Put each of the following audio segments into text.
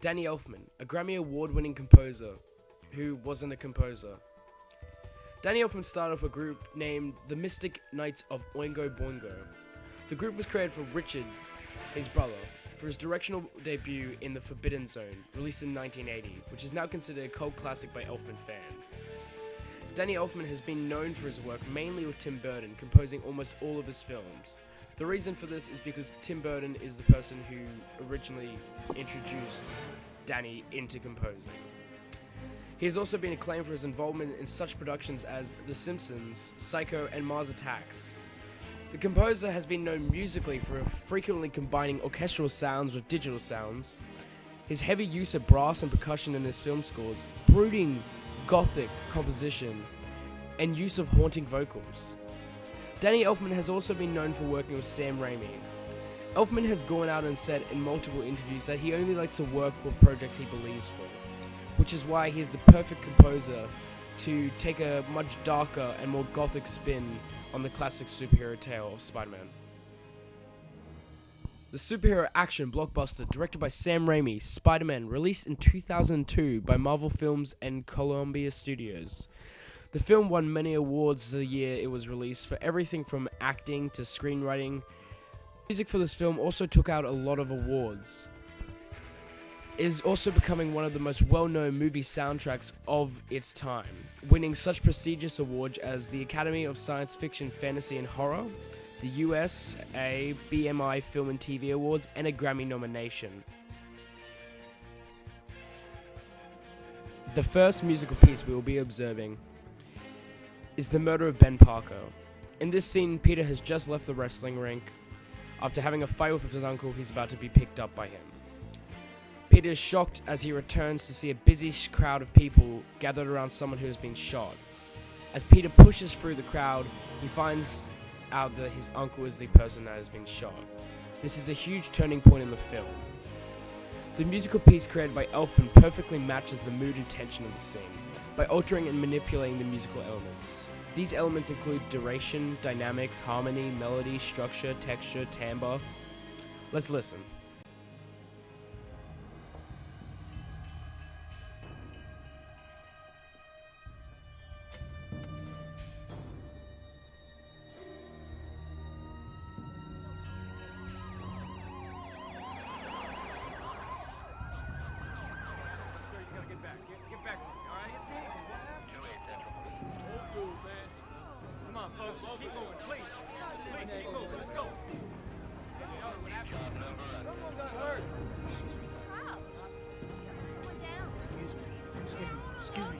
Danny Elfman, a Grammy Award-winning composer who wasn't a composer. Danny Elfman started off a group named the Mystic Knights of Oingo Boingo. The group was created for Richard, his brother, for his directional debut in The Forbidden Zone, released in 1980, which is now considered a cult classic by Elfman fans. Danny Elfman has been known for his work mainly with Tim Burton, composing almost all of his films. The reason for this is because Tim Burton is the person who originally introduced Danny into composing. He has also been acclaimed for his involvement in such productions as The Simpsons, Psycho, and Mars Attacks. The composer has been known musically for frequently combining orchestral sounds with digital sounds, his heavy use of brass and percussion in his film scores, brooding gothic composition, and use of haunting vocals. Danny Elfman has also been known for working with Sam Raimi. Elfman has gone out and said in multiple interviews that he only likes to work with projects he believes for, which is why he is the perfect composer to take a much darker and more gothic spin on the classic superhero tale of Spider-Man. The superhero action blockbuster directed by Sam Raimi, Spider-Man, released in 2002 by Marvel Films and Columbia Studios. The film won many awards the year it was released for everything from acting to screenwriting. Music for this film also took out a lot of awards. It is also becoming one of the most well-known movie soundtracks of its time, winning such prestigious awards as the Academy of Science Fiction, Fantasy and Horror, the USA BMI Film and TV Awards, and a Grammy nomination. The first musical piece we will be observing is The Murder of Ben Parker. In this scene, Peter has just left the wrestling rink. After having a fight with his uncle, he's about to be picked up by him. Peter is shocked as he returns to see a busy crowd of people gathered around someone who has been shot. As Peter pushes through the crowd, he finds out that his uncle is the person that has been shot. This is a huge turning point in the film. The musical piece created by Elfman perfectly matches the mood and tension of the scene by altering and manipulating the musical elements. These elements include duration, dynamics, harmony, melody, structure, texture, timbre. Let's listen.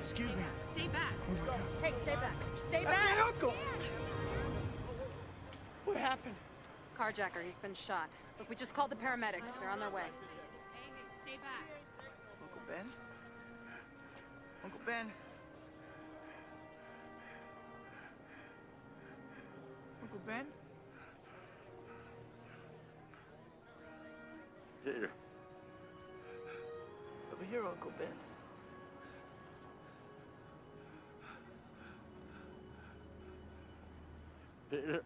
Excuse me. Stay back. Hey, stay back. Stay back. That's my uncle. What happened? Carjacker, he's been shot. Look, we just called the paramedics. They're on their way. Hey, stay back. Uncle Ben? Uncle Ben? Uncle Ben? Peter. Over here, Uncle Ben. Peter.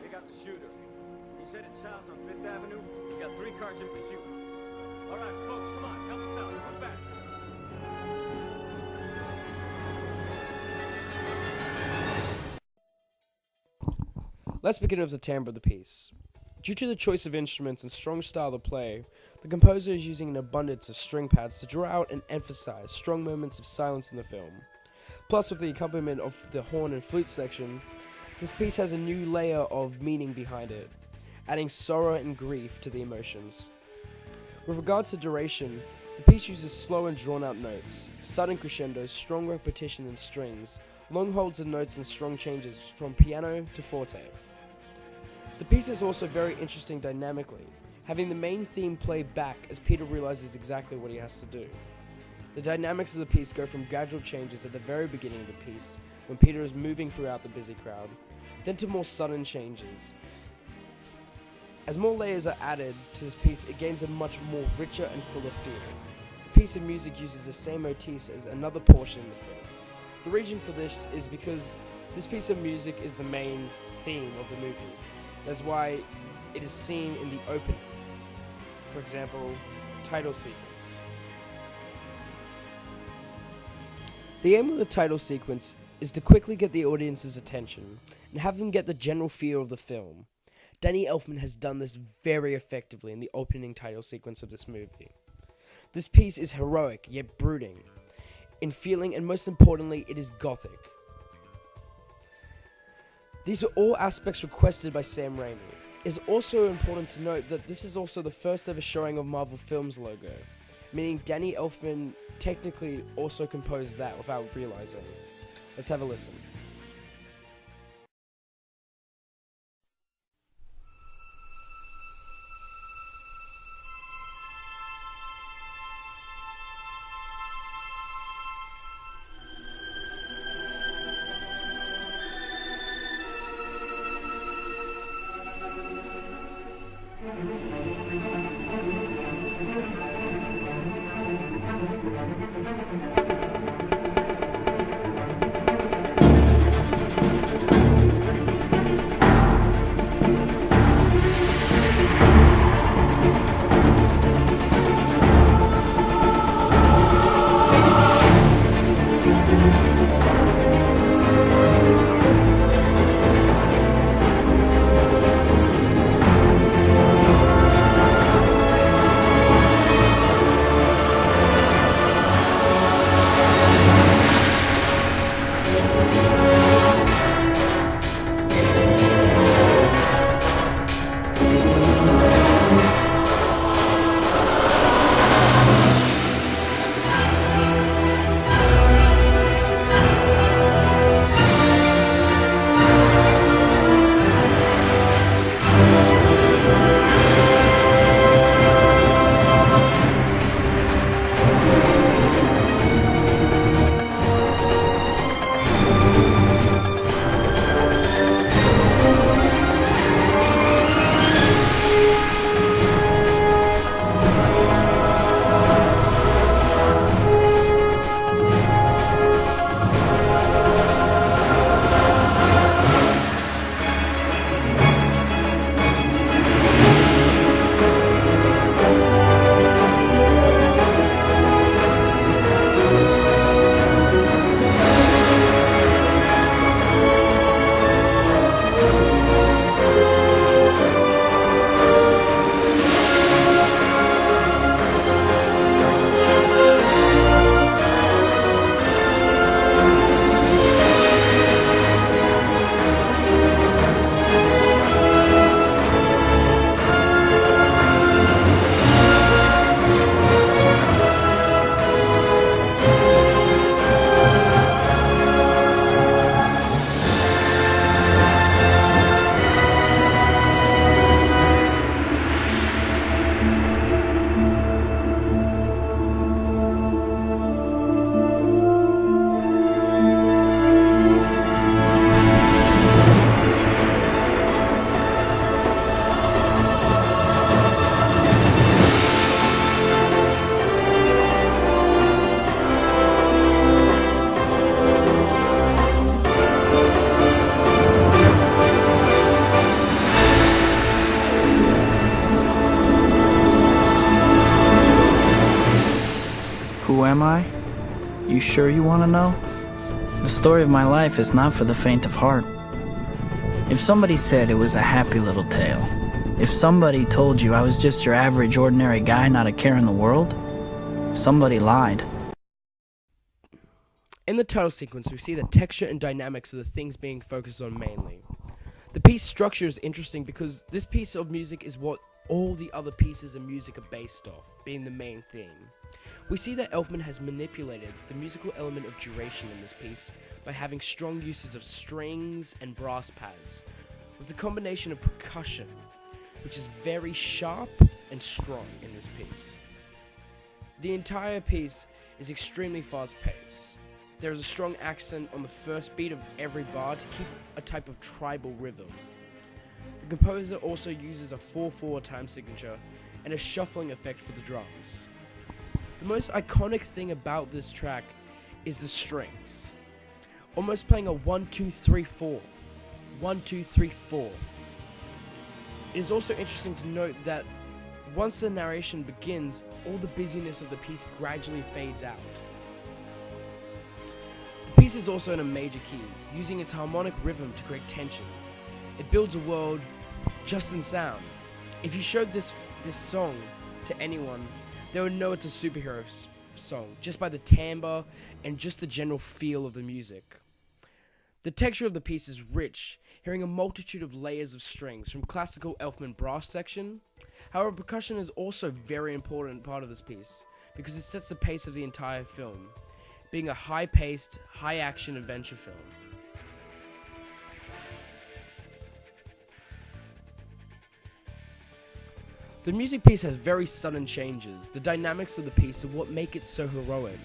They got the shooter. He's headed south on 5th Avenue. We got 3 cars in pursuit. All right, folks, come on. Help us out. Come back. Let's begin with the timbre of the piece. Due to the choice of instruments and strong style of play, the composer is using an abundance of string pads to draw out and emphasize strong moments of silence in the film. Plus, with the accompaniment of the horn and flute section, this piece has a new layer of meaning behind it, adding sorrow and grief to the emotions. With regards to duration, the piece uses slow and drawn-out notes, sudden crescendos, strong repetition in strings, long holds of notes and strong changes from piano to forte. The piece is also very interesting dynamically, having the main theme play back as Peter realizes exactly what he has to do. The dynamics of the piece go from gradual changes at the very beginning of the piece, when Peter is moving throughout the busy crowd, then to more sudden changes. As more layers are added to this piece, it gains a much more richer and fuller feel. The piece of music uses the same motifs as another portion in the film. The reason for this is because this piece of music is the main theme of the movie. That's why it is seen in the opening. For example, title sequence. The aim of the title sequence is to quickly get the audience's attention and have them get the general feel of the film. Danny Elfman has done this very effectively in the opening title sequence of this movie. This piece is heroic, yet brooding in feeling, and most importantly, it is gothic. These are all aspects requested by Sam Raimi. It is also important to note that this is also the first ever showing of Marvel Films logo, meaning Danny Elfman technically also composed that without realizing. Let's have a listen. Who am I? You sure you want to know? The story of my life is not for the faint of heart. If somebody said it was a happy little tale, if somebody told you I was just your average ordinary guy not a care in the world, somebody lied. In the title sequence, we see the texture and dynamics of the things being focused on mainly. The piece structure is interesting because this piece of music is what all the other pieces of music are based off, being the main theme. We see that Elfman has manipulated the musical element of duration in this piece by having strong uses of strings and brass pads, with the combination of percussion, which is very sharp and strong in this piece. The entire piece is extremely fast-paced. there is a strong accent on the first beat of every bar to keep a type of tribal rhythm. The composer also uses a 4/4 time signature and a shuffling effect for the drums. The most iconic thing about this track is the strings, almost playing a 1-2-3-4, 1-2-3-4. It is also interesting to note that once the narration begins, all the busyness of the piece gradually fades out. The piece is also in a major key, using its harmonic rhythm to create tension. It builds a world just in sound. If you showed this song to anyone, they would know it's a superhero song, just by the timbre and just the general feel of the music. The texture of the piece is rich, hearing a multitude of layers of strings from classical Elfman brass section. However, percussion is also a very important part of this piece, because it sets the pace of the entire film, being a high-paced, high-action adventure film. The music piece has very sudden changes. The dynamics of the piece are what make it so heroic.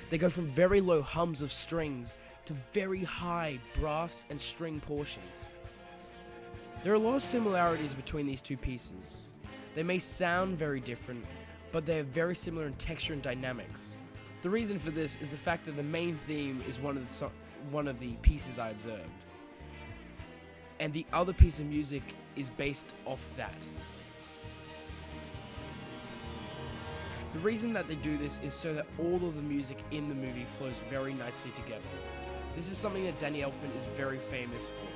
They go from very low hums of strings to very high brass and string portions. There are a lot of similarities between these two pieces. They may sound very different, but they are very similar in texture and dynamics. The reason for this is the fact that the main theme is one of the pieces I observed, and the other piece of music is based off that. The reason that they do this is so that all of the music in the movie flows very nicely together. This is something that Danny Elfman is very famous for.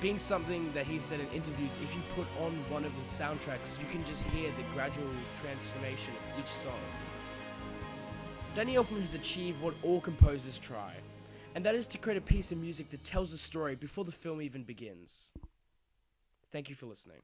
Being something that he said in interviews, if you put on one of his soundtracks, you can just hear the gradual transformation of each song. Danny Elfman has achieved what all composers try, and that is to create a piece of music that tells a story before the film even begins. Thank you for listening.